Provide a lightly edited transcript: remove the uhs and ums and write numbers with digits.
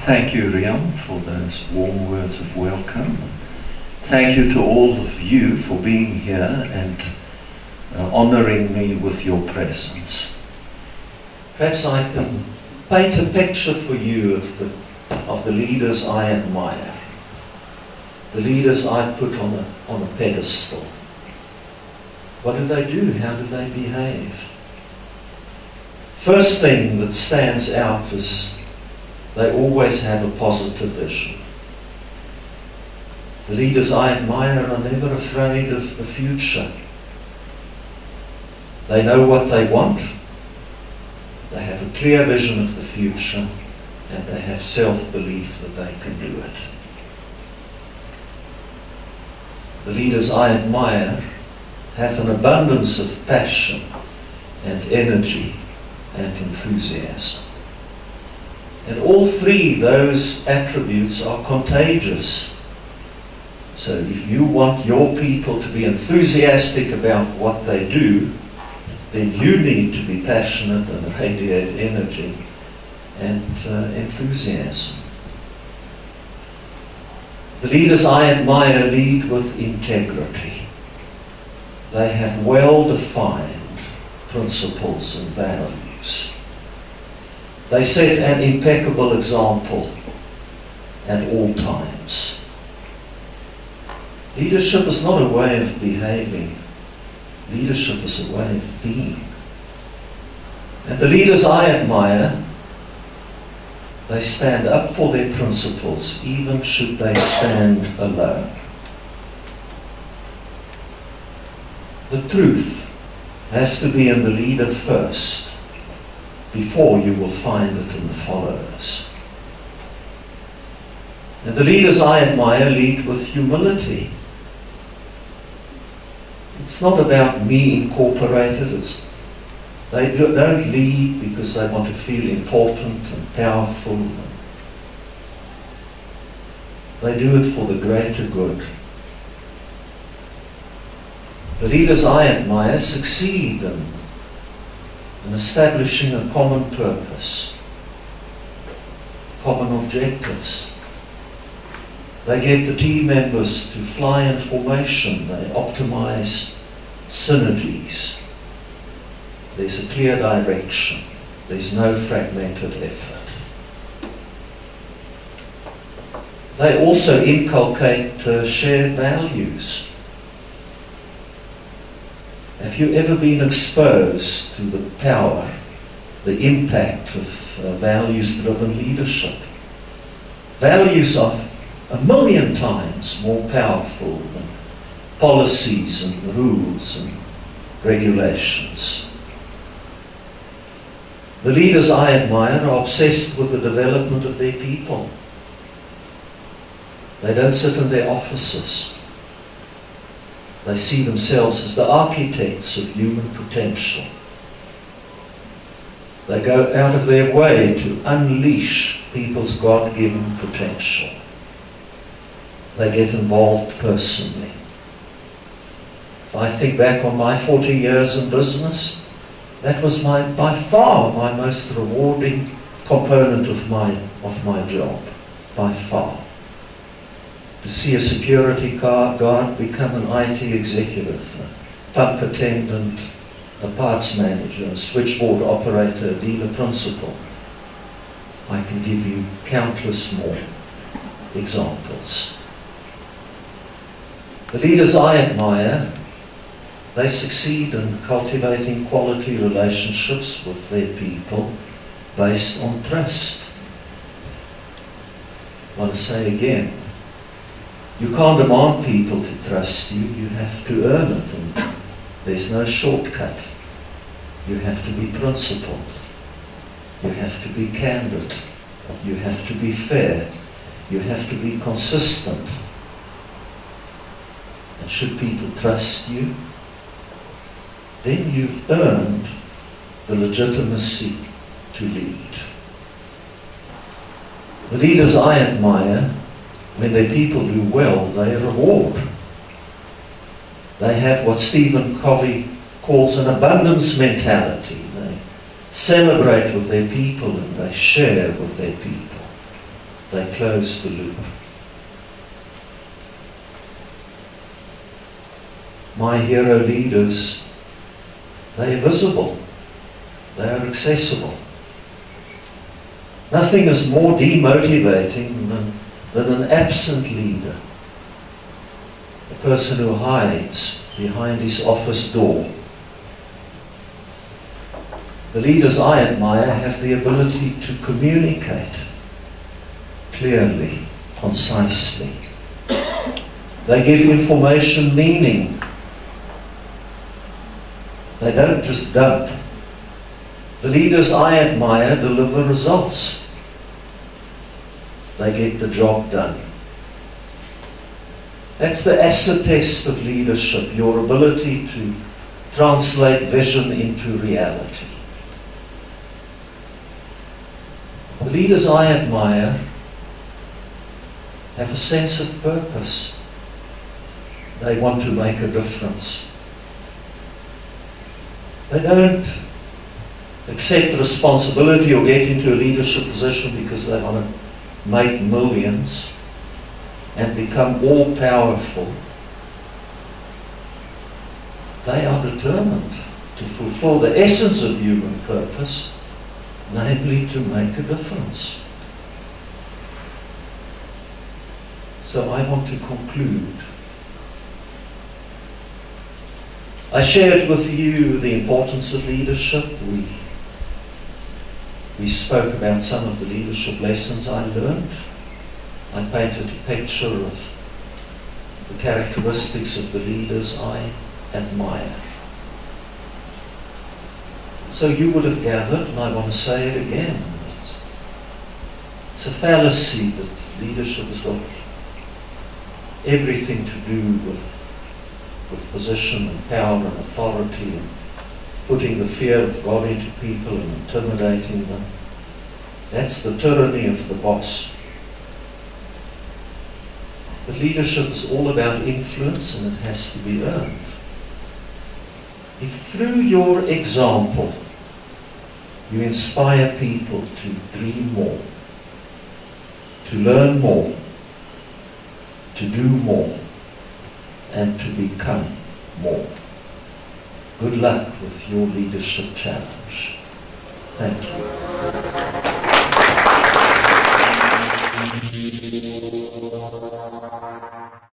Thank you, Rian, for those warm words of welcome. Thank you to all of you for being here and honoring me with your presence. Perhaps I can paint a picture for you of the leaders I admire, the leaders I put on a pedestal. What do they do? How do they behave? First thing that stands out is they always have a positive vision. The leaders I admire are never afraid of the future. They know what they want, they have a clear vision of the future, and they have self-belief that they can do it. The leaders I admire have an abundance of passion and energy and enthusiasm. And all three those attributes are contagious. So if you want your people to be enthusiastic about what they do, then you need to be passionate and radiate energy and enthusiasm. The leaders I admire lead with integrity. They have well-defined principles and values. They set an impeccable example at all times. Leadership is not a way of behaving. Leadership is a way of being. And the leaders I admire, they stand up for their principles, even should they stand alone. The truth has to be in the leader first, before you will find it in the followers. And the leaders I admire lead with humility. It's not about me incorporated. They don't lead because they want to feel important and powerful. They do it for the greater good. The leaders I admire succeed in establishing a common purpose, common objectives. They get the team members to fly in formation. They optimize synergies. There's a clear direction. There's no fragmented effort. They also inculcate shared values. Have you ever been exposed to the power, the impact of values-driven leadership? Values are 1,000,000 times more powerful than policies and rules and regulations. The leaders I admire are obsessed with the development of their people. They don't sit in their offices. They see themselves as the architects of human potential. They go out of their way to unleash people's God-given potential. They get involved personally. If I think back on my 40 years in business, that was by far my most rewarding component of my job, by far. To see a security guard become an IT executive, a pump attendant, a parts manager, a switchboard operator, a dealer principal. I can give you countless more examples. The leaders I admire, they succeed in cultivating quality relationships with their people based on trust. I want to say again, you can't demand people to trust you. You have to earn it, and there's no shortcut. You have to be principled. You have to be candid. You have to be fair. You have to be consistent. And should people trust you, then you've earned the legitimacy to lead. The leaders I admire, when their people do well, they reward. They have what Stephen Covey calls an abundance mentality. They celebrate with their people and they share with their people. they close the loop. My hero leaders, they are visible, they are accessible. Nothing is more demotivating than an absent leader, a person who hides behind his office door. The leaders I admire have the ability to communicate clearly, concisely. They give information meaning. They don't just dump. The leaders I admire deliver results. They get the job done. That's the acid test of leadership, your ability to translate vision into reality. The leaders I admire have a sense of purpose. They want to make a difference. They don't accept responsibility or get into a leadership position because they want to make millions and become all-powerful. They are determined to fulfill the essence of human purpose, namely to make a difference. So I want to conclude. I shared with you the importance of leadership. We spoke about some of the leadership lessons I learned. I painted a picture of the characteristics of the leaders I admire. So you would have gathered, and I want to say it again, that it's a fallacy that leadership has got everything to do with position and power and authority and putting the fear of God into people and intimidating them. That's the tyranny of the boss. But leadership is all about influence, and it has to be earned. If through your example you inspire people to dream more, to learn more, to do more, and to become more. Good luck with your leadership challenge. Thank you.